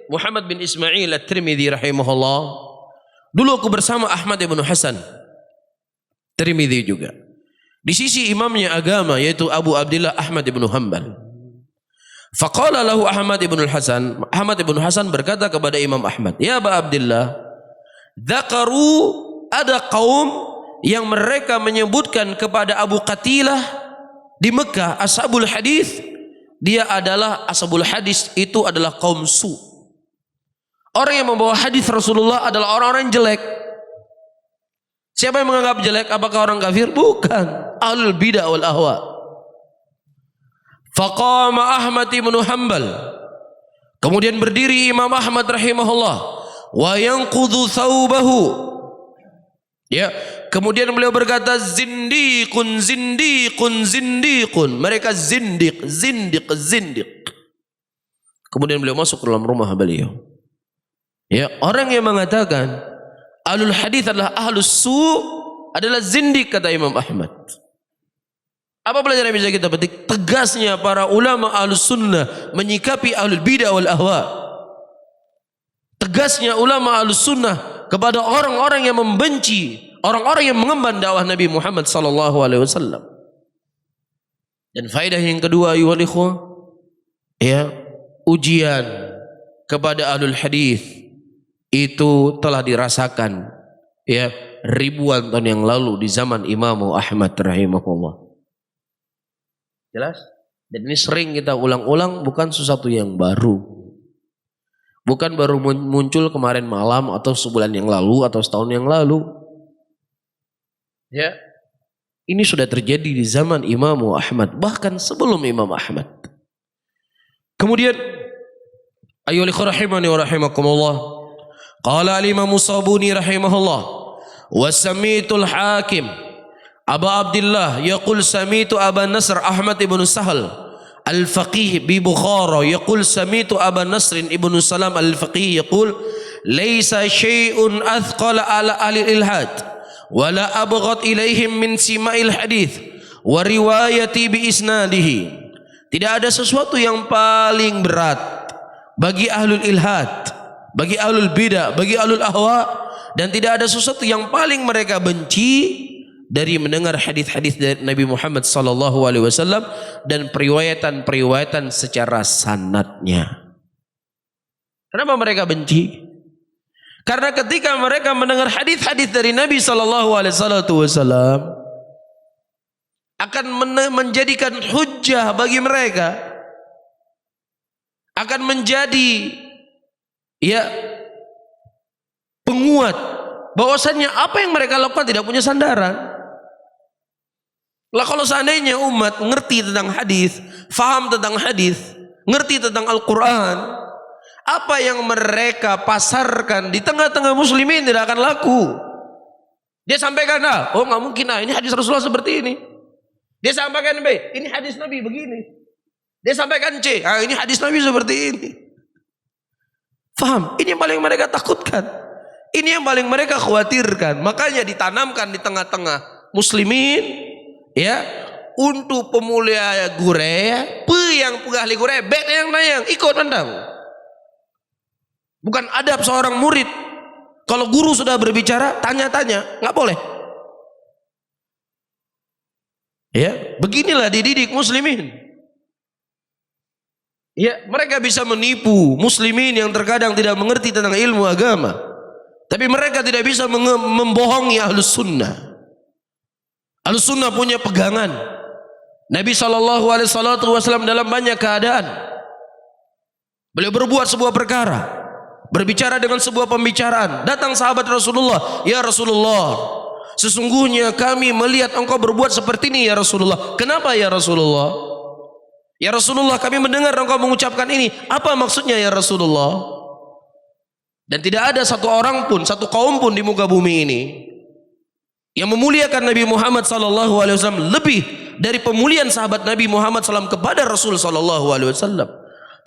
Muhammad bin Ismail At-Tirmidzi rahimahullah, dulu aku bersama Ahmad ibn Hasan Tirmidzi juga. Di sisi imamnya agama yaitu Abu Abdullah Ahmad ibn Hanbal. Faqala lahu Ahmad ibn Hasan berkata kepada Imam Ahmad, ya Aba Abdullah, dzakaru, ada kaum yang mereka menyebutkan kepada Abu Qatilah di Mekah ashabul hadis, dia adalah ashabul hadis, itu adalah kaum su. Orang yang membawa hadis Rasulullah adalah orang-orang jelek. Siapa yang menganggap jelek? Apakah orang kafir? Bukan. Ahlul bidah wal ahwa. Faqama Ahmad ibn Hanbal. Kemudian berdiri Imam Ahmad rahimahullah. Wa yanqudhu thawbahu. Ya, kemudian beliau berkata zindiqun. Mereka zindiq. Kemudian beliau masuk ke dalam rumah beliau. Ya, orang yang mengatakan Ahlul Hadis adalah ahlus su adalah zindik, kata Imam Ahmad. Apa pelajaran yang bisa kita petik? Tegasnya para ulama Ahlus Sunnah menyikapi Ahlul Bidah wal Ahwa. Tegasnya ulama Ahlus Sunnah kepada orang-orang yang membenci, orang-orang yang mengemban dakwah Nabi Muhammad sallallahu alaihi wasallam. Dan faedah yang kedua, ayuhal ikhwah, ya, ujian kepada Ahlul Hadis itu telah dirasakan, ya, ribuan tahun yang lalu di zaman Imam Ahmad rahimahullah. Jelas? Dan ini sering kita ulang-ulang, bukan sesuatu yang baru. Bukan baru muncul kemarin malam atau sebulan yang lalu atau setahun yang lalu. Ya. Ini sudah terjadi di zaman Imam Ahmad, bahkan sebelum Imam Ahmad. Kemudian ayyuhal ikhwah rahimani wa rahimakumullah. Qala al-Imam Sabuni rahimahullah, wa sami'tul Hakim Abu Abdullah yaqul sami'tu Aba Nasr Ahmad ibn Sahal al-Faqih bi Bukhara yaqul sami'tu Aba Nasr ibn Salam al-Faqih yaqul laysa syai'un athqala ala ahli al-ilhad wala abghad ilaihim min sima'il hadith wa riwayati bi isnadihi. Tidak ada sesuatu yang paling berat bagi ahlul ilhad, bagi ahlul bidah, bagi ahlul ahwa, dan tidak ada sesuatu yang paling mereka benci dari mendengar hadis-hadis dari Nabi Muhammad sallallahu alaihi wasallam dan periwayatan-periwayatan secara sanadnya. Kenapa mereka benci? Karena ketika mereka mendengar hadis-hadis dari Nabi sallallahu alaihi wasallam akan menjadikan hujjah bagi mereka, akan menjadi, ya, penguat bahwasannya apa yang mereka lakukan tidak punya sandaran. Lah kalau seandainya umat ngerti tentang hadis, faham tentang hadis, ngerti tentang Al-Quran, apa yang mereka pasarkan di tengah-tengah muslimin tidak akan laku. Dia sampaikan A, oh nggak mungkin A, ini hadis Rasulullah seperti ini. Dia sampaikan B, ini hadis Nabi begini. Dia sampaikan C, ah, ini hadis Nabi seperti ini. Faham? Ini yang paling mereka takutkan. Ini yang paling mereka khawatirkan. Makanya ditanamkan di tengah-tengah muslimin, ya, untuk pemulia gure, yang ahli gure, bet yang nayang, ikut mandang. Bukan adab seorang murid. Kalau guru sudah berbicara, tanya-tanya, nggak boleh. Ya, beginilah dididik muslimin. Ya, mereka bisa menipu muslimin yang terkadang tidak mengerti tentang ilmu agama. Tapi mereka tidak bisa membohongi Ahlus Sunnah. Ahlus Sunnah punya pegangan. Nabi SAW dalam banyak keadaan, beliau berbuat sebuah perkara, berbicara dengan sebuah pembicaraan. Datang sahabat Rasulullah, ya Rasulullah, sesungguhnya kami melihat engkau berbuat seperti ini ya Rasulullah. Kenapa ya Rasulullah? Ya Rasulullah, kami mendengar engkau mengucapkan ini. Apa maksudnya ya Rasulullah? Dan tidak ada satu orang pun, satu kaum pun di muka bumi ini yang memuliakan Nabi Muhammad SAW lebih dari pemuliaan sahabat Nabi Muhammad SAW kepada Rasul SAW.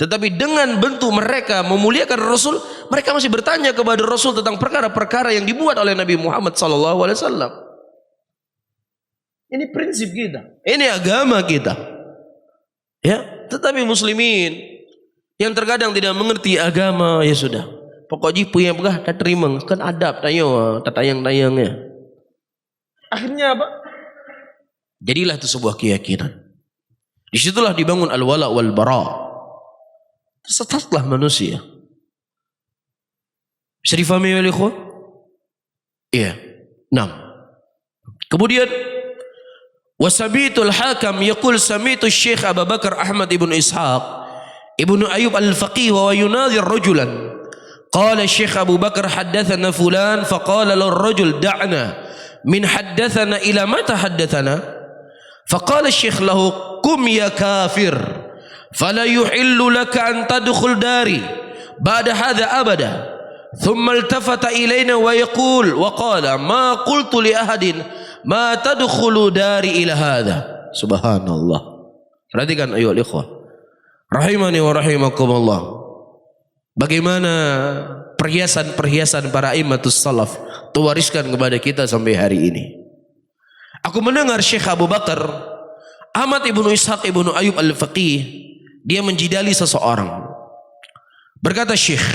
Tetapi dengan bentuk mereka memuliakan Rasul, mereka masih bertanya kepada Rasul tentang perkara-perkara yang dibuat oleh Nabi Muhammad SAW. Ini prinsip kita, ini agama kita. Ya, tetapi muslimin yang terkadang tidak mengerti agama, ya sudah, pokoknya punya begah tak terima, kan adab tayo, tatayang-tayangnya. Akhirnya apa? Jadilah itu sebuah keyakinan. Disitulah dibangun al-wala wal bara. Tersesatlah manusia. Bisa difahami oleh ikhwan? Iya. 6. Kemudian wasabitul Hakam yaqul sami'tu Syekh Abu Bakar Ahmad ibn Ishaq ibn Ayyub al-Faqih wa yunadhir rajulan qala Syekh Abu Bakar haddathana fulan faqala lahu ar-rajul da'na min haddathana ila mata haddathana faqala Syekh lahu qum ya kafir fala yuhillu laka an tadkhul dari ba'da hadha abada thumma iltafata ilayna wa yaqul wa qala ma qultu li ahadin ma tadkhulu dari ila hadha. Subhanallah. Perhatikan ayo ikhwah rahimani wa rahimakumullah, bagaimana perhiasan-perhiasan para immatus salaf tuwariskan kepada kita sampai hari ini. Aku mendengar Syekh Abu Bakar Ahmad ibnu Ishaq ibnu Ayub al-Faqih, dia menjidali seseorang. Berkata Syekh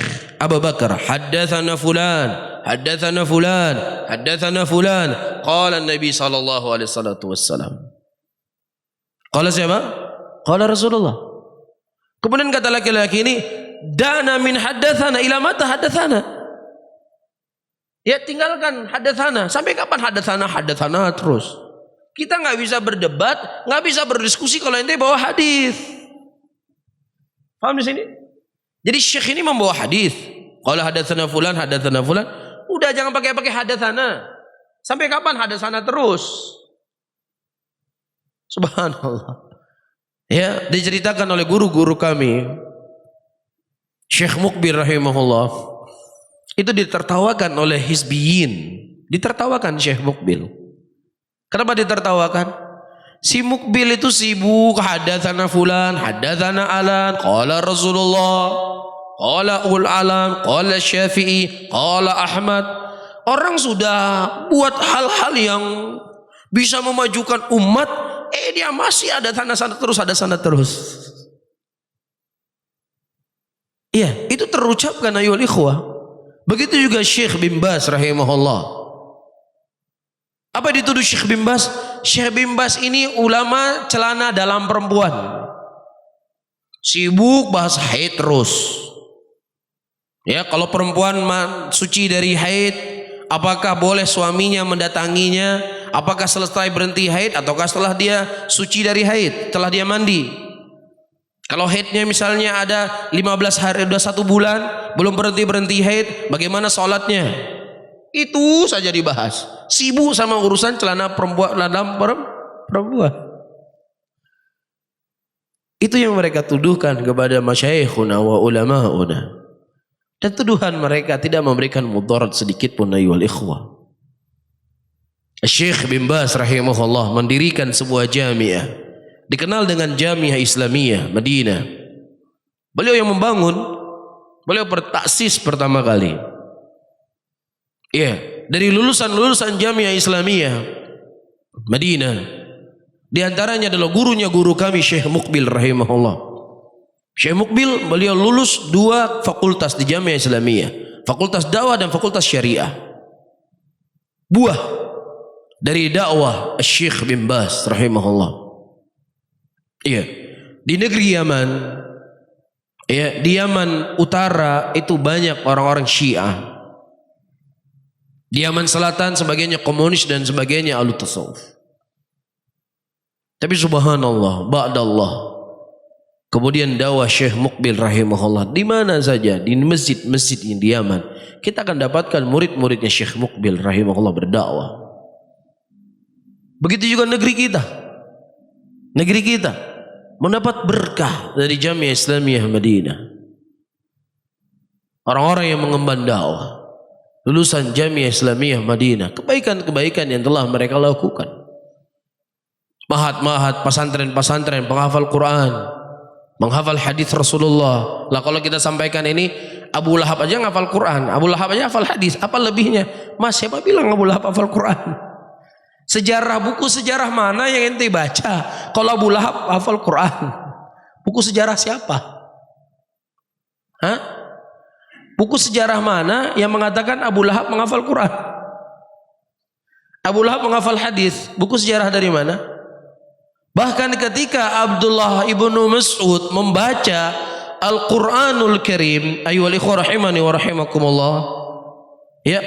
Abu Bakar, haddatsana fulan, haddatsana fulan, haddatsana fulan. Qala Nabi sallallahu alaihi wasallam. Qala siapa? Qala Rasulullah. Kemudian kata laki-laki ini, dana min haddatsana ila mata haddatsana. Ya tinggalkan haddatsana. Sampai kapan haddatsana terus? Kita nggak bisa berdebat, nggak bisa berdiskusi kalau ente bawa hadis. Paham di sini? Jadi syekh ini membawa hadis. Qala hadatsana fulan, hadatsana fulan. Udah jangan pakai hadatsana. Sampai kapan hadatsana terus? Subhanallah. Ya, diceritakan oleh guru-guru kami, Syekh Mukbil rahimahullah, itu ditertawakan oleh hizbiyin. Ditertawakan Syekh Mukbil. Kenapa ditertawakan? Si Mukbil itu sibuk, hadatsana fulan, hadatsana alan, qala Rasulullah, qala ul alam, qala Syafi'i, qala Ahmad. Orang sudah buat hal-hal yang bisa memajukan umat, dia masih ada sana terus. Iya, itu terucapkan ayyuhal ikhwah. Begitu juga Syekh bin Baz rahimahullah. Apa dituduh Syekh bin Baz? Syekh bin Baz ini ulama celana dalam perempuan. Sibuk bahas haid terus. Ya, kalau perempuan suci dari haid, apakah boleh suaminya mendatanginya? Apakah selesai berhenti haid ataukah setelah dia suci dari haid, setelah dia mandi? Kalau haidnya misalnya ada 15 hari, udah 1 bulan belum berhenti haid, bagaimana sholatnya? Itu saja dibahas. Sibuk sama urusan celana dalam perempuan. Itu yang mereka tuduhkan kepada masyayikhuna wa ulama'una. Dan tuduhan mereka tidak memberikan mudarat sedikit pun ayyuhal ikhwah. Syekh bin Baz rahimahullah mendirikan sebuah jamiah, dikenal dengan Jamiah Islamiyah Madinah. Beliau yang membangun, beliau bertaksis pertama kali. Ya, dari lulusan Jamiah Islamiyah Madinah, di antaranya adalah gurunya guru kami Syekh Mukbil rahimahullah. Syekh Mukbil beliau lulus 2 fakultas di Jamiah Islamiyah, Fakultas Dakwah dan Fakultas Syariah. Buah dari dakwah Syekh bin Baz rahimahullah. Iya, di negeri Yaman, ya, di Yaman Utara itu banyak orang-orang Syiah. Di Yaman Selatan sebagiannya komunis dan sebagainya ahlu tasawuf. Tapi subhanallah, ba'dallah, kemudian dakwah Syekh Mukbil rahimahullah di mana saja, di masjid-masjid yang di Yaman, kita akan dapatkan murid-muridnya Syekh Mukbil rahimahullah berdakwah. Begitu juga negeri kita. Negeri kita mendapat berkah dari Jamiah Islamiyah Madinah. Orang-orang yang mengemban dakwah, lulusan Jamiah Islamiyah Madinah, kebaikan-kebaikan yang telah mereka lakukan. Mahat-mahat, pesantren-pesantren, penghafal Quran, menghafal hadis Rasulullah. Lah kalau kita sampaikan ini, Abu Lahab aja ngafal Quran, Abu Lahab aja hafal hadis, apa lebihnya? Mas, siapa bilang Abu Lahab hafal Quran? Buku sejarah mana yang ente baca kalau Abu Lahab hafal Quran? Buku sejarah siapa? Hah? Buku sejarah mana yang mengatakan Abu Lahab menghafal Quran? Abu Lahab menghafal hadis, buku sejarah dari mana? Bahkan ketika Abdullah ibnu Mas'ud membaca Al-Quranul Karim, ayyuhal ikhwah rahimani wa rahimakumullah, ya,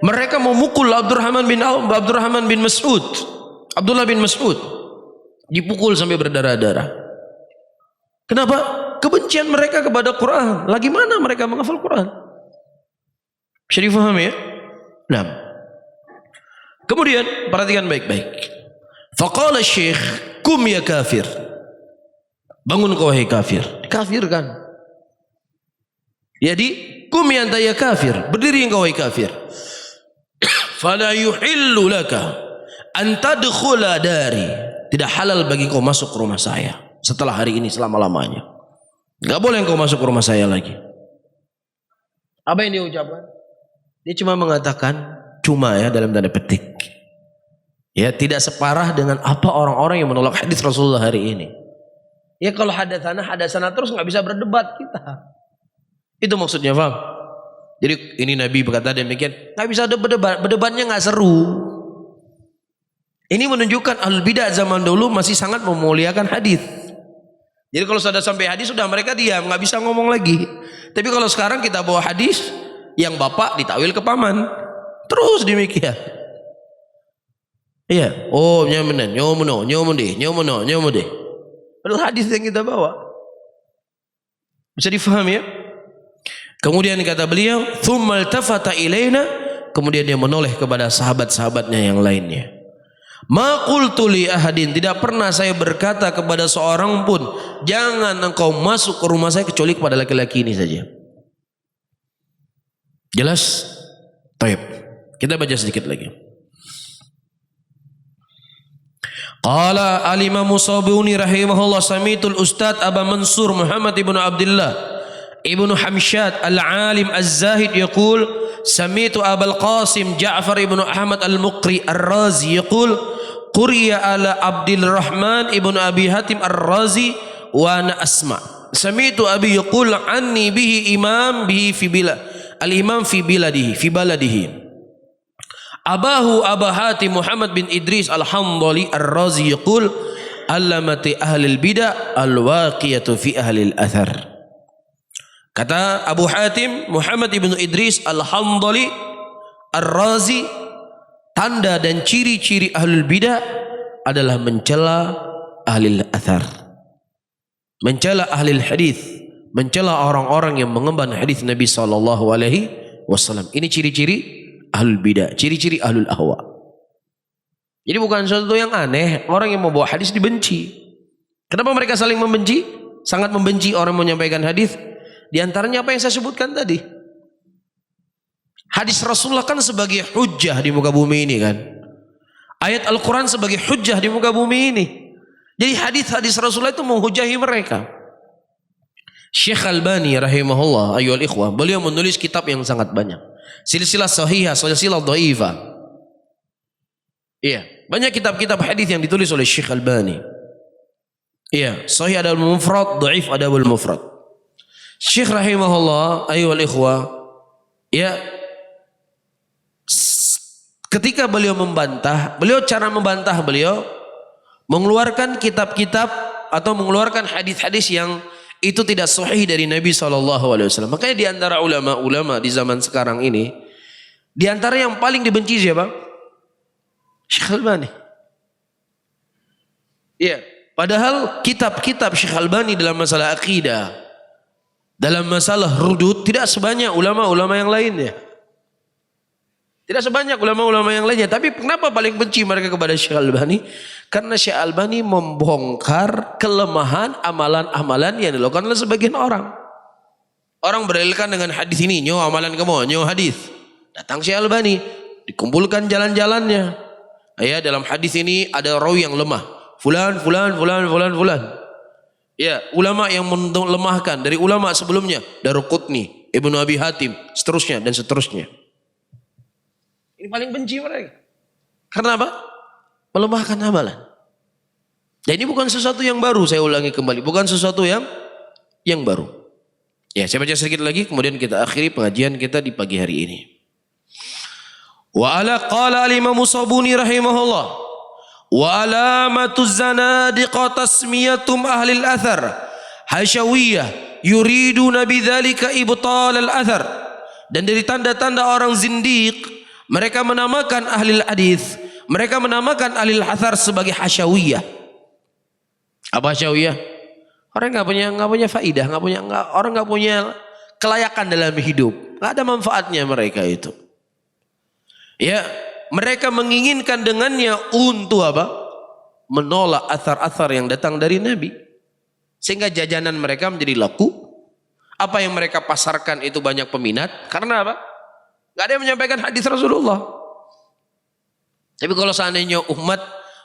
mereka memukul Abdurrahman bin Mas'ud, Abdullah bin Mas'ud, dipukul sampai berdarah-darah. Kenapa? Kebencian mereka kepada Quran. Lagi mana mereka menghafal Quran? Bisa difahami ya? Nah, kemudian perhatikan baik-baik. Faqala Syekh, kum ya kafir. Bangun kau wahai kafir. Kafirkan. Jadi, kum ya anta ya kafir. Berdiri engkau wahai kafir. Fala yuhillu laka an tadkhula dari. Tidak halal bagi kau masuk ke rumah saya setelah hari ini selama-lamanya. Enggak boleh kau masuk ke rumah saya lagi. Apa yang dia ucapkan? Dia cuma mengatakan, cuma ya dalam tanda petik. Ya, tidak separah dengan apa orang-orang yang menolak hadis Rasulullah hari ini. Ya kalau hadasana terus nggak bisa berdebat kita. Itu maksudnya, paham? Jadi ini Nabi berkata demikian, nggak bisa berdebatnya nggak seru. Ini menunjukkan ahlul bidah zaman dulu masih sangat memuliakan hadis. Jadi kalau sudah sampai hadis sudah mereka diam, nggak bisa ngomong lagi. Tapi kalau sekarang kita bawa hadis, yang bapak ditakwil ke paman, terus demikian. Iya, oh nyaman, nyaman deh. Padahal hadis yang kita bawa. Bisa difahami ya? Kemudian kata beliau, "Tsummal tafata ilaina", kemudian dia menoleh kepada sahabat-sahabatnya yang lainnya. "Ma qultu li ahadin", tidak pernah saya berkata kepada seorang pun, "Jangan engkau masuk ke rumah saya kecuali kepada laki-laki ini saja." Jelas? Baik. Kita baca sedikit lagi. Qala al-Imam Sabuni rahimahullah, sami'tul Ustadz Aba Mansur Muhammad ibnu Abdullah ibnu Hamshad al-Alim az-Zahid yaqul, sami'tu Abul Qasim Ja'far ibnu Ahmad al-Muqri ar-Razi yaqul, quriya ala Abdul Rahman ibnu Abi Hatim ar-Razi wa ana asma'. Sami'tu Abi yaqul anni bihi imam bihi fi bila al-imam fi baladihi. Abahu Aba Hatim Muhammad bin Idris al-Hamdali ar-Razi yaqul, allamati ahlil bidah al-waqiyatu fi ahlil athar. Kata Abu Hatim Muhammad bin Idris al-Hamdali ar-Razi, tanda dan ciri-ciri ahlul bidah adalah mencela ahlil athar, mencela ahlil hadis, mencela orang-orang yang mengemban hadis Nabi sallallahu alaihi wasallam. Ini ciri-ciri ahlul bidah, ciri-ciri ahlul ahwa. Jadi bukan sesuatu yang aneh orang yang membawa hadis dibenci. Kenapa mereka saling membenci? Sangat membenci orang menyampaikan hadis. Di antaranya apa yang saya sebutkan tadi. Hadis Rasulullah kan sebagai hujjah di muka bumi ini kan. Ayat Al-Quran sebagai hujjah di muka bumi ini. Jadi hadis-hadis Rasulullah itu menghujahi mereka. Syekh Albani rahimahullah ayyuhal ikhwah, beliau menulis kitab yang sangat banyak. Silsilah sahihah, silsilah dhaifah. Iya, banyak kitab-kitab hadis yang ditulis oleh Syekh Albani. Iya, sahih adabul mufrad, dhaif adabul mufrad. Syekh rahimahullah ayyuhal ikhwah, ya, ketika beliau membantah, cara membantah beliau mengeluarkan kitab-kitab atau mengeluarkan hadis-hadis yang itu tidak sahih dari Nabi SAW. Makanya di antara ulama-ulama di zaman sekarang ini, di antara yang paling dibenci siapa? Syekh Albani. Iya, padahal kitab-kitab Syekh Albani dalam masalah akidah, dalam masalah rudud tidak sebanyak ulama-ulama yang lainnya. Tidak sebanyak ulama-ulama yang lainnya. Tapi kenapa paling benci mereka kepada Syekh Albani? Karena Syekh Albani membongkar kelemahan amalan-amalan yang dilakukan oleh sebagian orang. Orang berdalilkan dengan hadis ini, nyo amalan kamu, nyo hadis. Datang Syekh Albani, dikumpulkan jalan-jalannya. Ya, dalam hadis ini ada rawi yang lemah. Fulan. Ya, ulama yang melemahkan dari ulama sebelumnya, Daruqutni, Ibnu Abi Hatim, seterusnya dan seterusnya. Ini paling benci mereka. Karena apa? Melemahkan amalan. Dan ini bukan sesuatu yang baru, saya ulangi kembali. Bukan sesuatu yang baru. Ya, saya baca sedikit lagi, kemudian kita akhiri pengajian kita di pagi hari ini. Wa ala qala al-Imam Sabuni rahimahullah, wa alamatu zanadiqa tasmiyatum ahli al-athar hasyawiyah yuriduna bidzalika ibtal al-athar. Dan dari tanda-tanda orang zindiq, mereka menamakan ahli hadis, mereka menamakan ahli athar sebagai hasyawiyah. Apa hasyawiyah? Orang nggak punya faidah, orang nggak punya kelayakan dalam hidup, nggak ada manfaatnya mereka itu. Ya, mereka menginginkan dengannya untuk apa? Menolak athar-athar yang datang dari Nabi, sehingga jajanan mereka menjadi laku. Apa yang mereka pasarkan itu banyak peminat. Karena apa? Gak ada yang menyampaikan hadis Rasulullah. Tapi kalau seandainya umat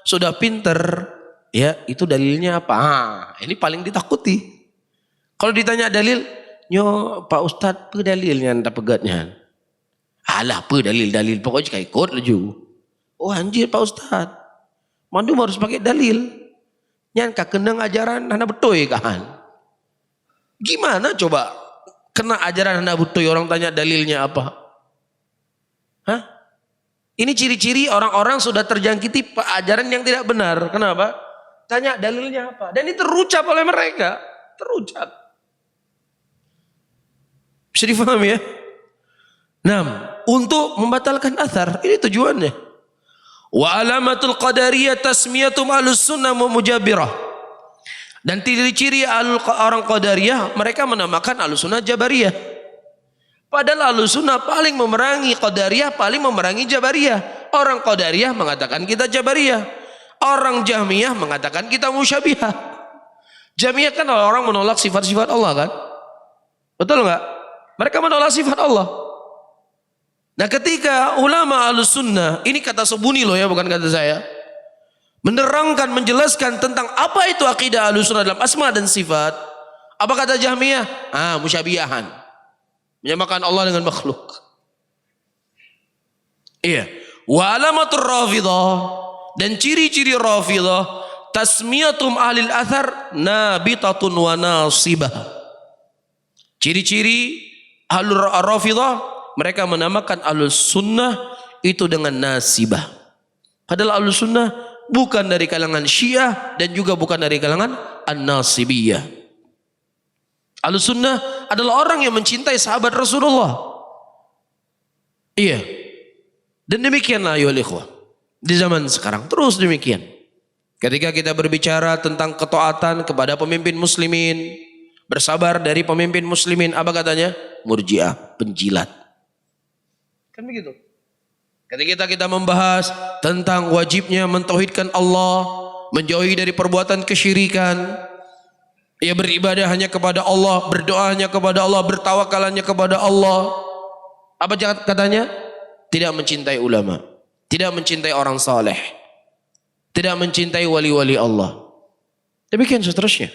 sudah pinter, ya itu dalilnya apa? Ini paling ditakuti. Kalau ditanya dalil, nyo Pak Ustadz, apa dalilnya anda pegatnya? Alah, apa dalil-dalil, pokoknya kayak ikut laju. Oh anjir Pak Ustadz, Mandu harus pakai dalil. Nyan ka kenang ajaran hana betul kan? Gimana coba kena ajaran hana betul orang tanya dalilnya apa? Hah? Ini ciri-ciri orang-orang sudah terjangkiti ajaran yang tidak benar. Kenapa? Tanya dalilnya apa? Dan ini terucap oleh mereka. Terucap. Bisa difahami ya? Nah, untuk membatalkan athar, ini tujuannya. Wa alamatul qadariyah tasmiyatum ahlus sunnah wa mujabirah. Dan ciri-ciri orang qadariyah, mereka menamakan ahlus sunnah jabariyah. Padahal ahlus sunnah paling memerangi qadariyah, paling memerangi jabariyah. Orang qadariyah mengatakan kita jabariyah. Orang jahmiyah mengatakan kita musyabihah. Jahmiyah kan orang menolak sifat-sifat Allah kan? Betul enggak? Mereka menolak sifat Allah. Nah ketika ulama ahlus sunnah, ini kata Sobuni loh ya, bukan kata saya, menerangkan, menjelaskan tentang apa itu akidah ahlus sunnah dalam asma dan sifat. Apa kata Jahmiyah? Musyabihahan, menyamakan Allah dengan makhluk. Iya. Wa alamatur rafidah, dan ciri-ciri rafidah, tasmiyatum ahlil athar nabitatun wa nasibah. Ciri-ciri ahlul rafidah, mereka menamakan ahlus sunnah itu dengan nasibah. Padahal ahlus sunnah bukan dari kalangan Syiah dan juga bukan dari kalangan an-nasibiyah. Ahlus sunnah adalah orang yang mencintai sahabat Rasulullah. Iya. Dan demikianlah ayyuhal ikhwah. Di zaman sekarang terus demikian. Ketika kita berbicara tentang ketaatan kepada pemimpin muslimin, bersabar dari pemimpin muslimin, apa katanya? Murji'ah, penjilat. Kan begitu. Ketika kita membahas tentang wajibnya mentauhidkan Allah, menjauhi dari perbuatan kesyirikan, ia beribadah hanya kepada Allah, berdoa hanya kepada Allah, bertawakal hanya kepada Allah. Apa katanya? Tidak mencintai ulama, tidak mencintai orang saleh, tidak mencintai wali-wali Allah. Demikian seterusnya.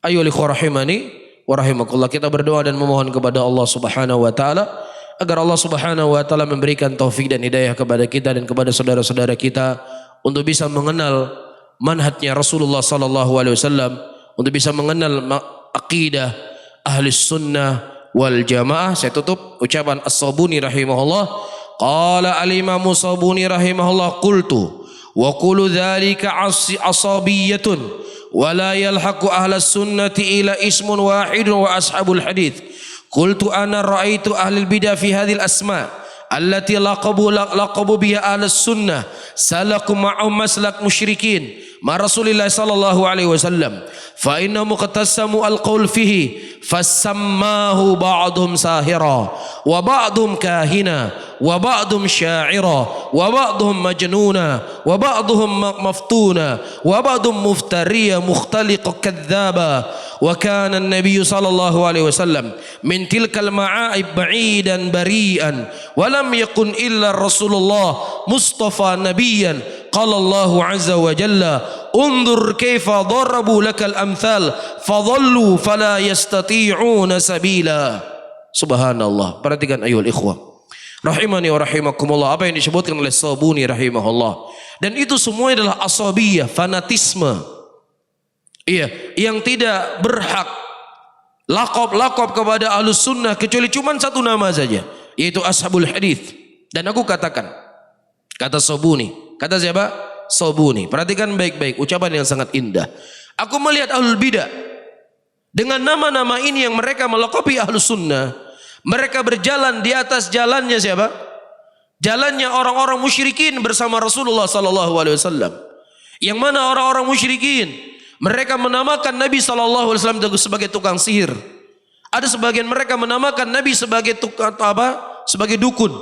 Ayyuhal ikhwah rahimani wa rahimakumullah, kita berdoa dan memohon kepada Allah Subhanahu wa taala agar Allah Subhanahu wa taala memberikan taufik dan hidayah kepada kita dan kepada saudara-saudara kita untuk bisa mengenal manhajnya Rasulullah sallallahu alaihi wasallam, untuk bisa mengenal akidah ahli sunnah wal jamaah. Saya tutup ucapan As-Sabuni rahimahullah. Qala al-Imam As-Sabuni rahimahullah, qultu wa qulu dzalika asabiyatun wa la yalhaqu ahli sunnati ila ismun wahidun wa ashabul hadith. Qultu ana ra'aitu ahli bidah fi hadhil asma allati laqabu biha ahli sunnah salaku ma'um maslak musyrikin ma Rasulillah sallallahu alaihi wasallam fa inna muqtasamu al-qaul fihi fasammahu ba'dhum sahira wa ba'dhum kahina wa ba'dhum sya'ira wa ba'dhum majnuna wa ba'dhum maftuna wa ba'dhum muftariya mukhtaliq kadzdzaba wa kana an-nabiy sallallahu alaihi wasallam min tilkal ma'aib ba'idan bari'an wa lam yakun illa Rasulullah mustafa nabiyyan qala Allah azza wa jalla undur kaifa darabu lakal amthal fadhallu fala yastati'una sabila. Subhanallah. Perhatikan ayyuhal ikhwah rahimani wa rahimakumullah, apa yang disebutkan oleh Sabuni rahimahullah, dan itu semua adalah asabiyah, fanatisme. Iya, yang tidak berhak lakop kepada ahlus sunnah kecuali cuma satu nama saja, yaitu ashabul hadith. Dan aku katakan, kata Sabuni, kata siapa? Sabuni. Perhatikan baik-baik ucapan yang sangat indah. Aku melihat ahlul bidah dengan nama-nama ini yang mereka melakopi ahlus sunnah, mereka berjalan di atas jalannya siapa? Jalannya orang-orang musyrikin bersama Rasulullah sallallahu alaihi wasallam. Yang mana orang-orang musyrikin mereka menamakan Nabi sallallahu alaihi wasallam sebagai tukang sihir. Ada sebagian mereka menamakan Nabi sebagai tukang apa? Sebagai dukun.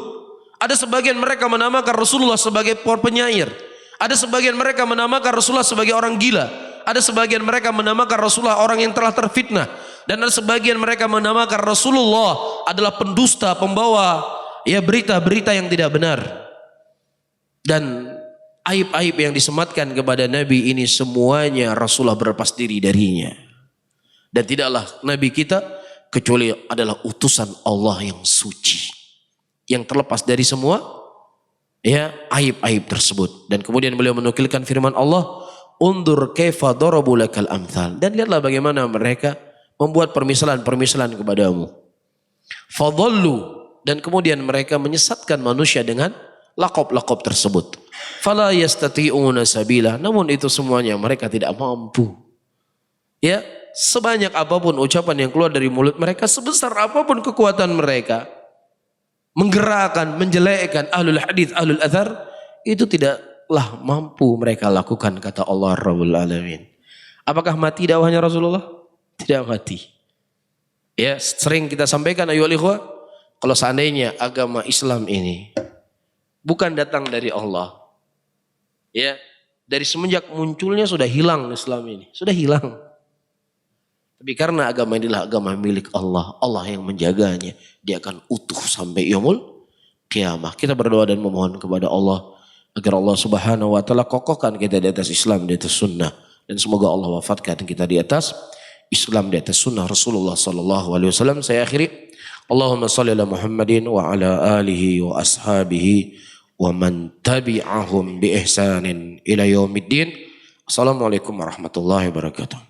Ada sebagian mereka menamakan Rasulullah sebagai penyair. Ada sebagian mereka menamakan Rasulullah sebagai orang gila. Ada sebagian mereka menamakan Rasulullah orang yang telah terfitnah. Dan ada sebagian mereka menamakan Rasulullah adalah pendusta, pembawa ya berita-berita yang tidak benar. Dan aib-aib yang disematkan kepada Nabi ini semuanya Rasulullah berlepas diri darinya. Dan tidaklah Nabi kita kecuali adalah utusan Allah yang suci, yang terlepas dari semua ya aib-aib tersebut. Dan kemudian beliau menukilkan firman Allah, undur kaifa darabu lakal amthal, dan lihatlah bagaimana mereka membuat permisalan-permisalan kepadamu. Fadhallu, dan kemudian mereka menyesatkan manusia dengan lakop-lakop tersebut. Fala yastati'una sabila, namun itu semuanya mereka tidak mampu. Ya, sebanyak apapun ucapan yang keluar dari mulut mereka, sebesar apapun kekuatan mereka menggerakkan, menjelekkan ahlul hadis, ahlul athar, itu tidaklah mampu mereka lakukan, kata Allah Rabbul Alamin. Apakah mati dakwahnya Rasulullah? Tidak mati. Ya, sering kita sampaikan ayyuhal ikhwah, kalau seandainya agama Islam ini bukan datang dari Allah, ya, dari semenjak munculnya sudah hilang Islam ini, sudah hilang. Tapi karena agama inilah agama milik Allah, Allah yang menjaganya, dia akan utuh sampai yaumul qiyamah. Kita berdoa dan memohon kepada Allah agar Allah Subhanahu wa taala kokohkan kita di atas Islam, di atas sunnah, dan semoga Allah wafatkan kita di atas Islam, di atas sunnah Rasulullah sallallahu alaihi wasallam. Saya akhiri, Allahumma shalli ala Muhammadin wa ala alihi wa ashabihi wa man tabi'ahum bi ihsanin ila yaumiddin. Assalamualaikum warahmatullahi wabarakatuh.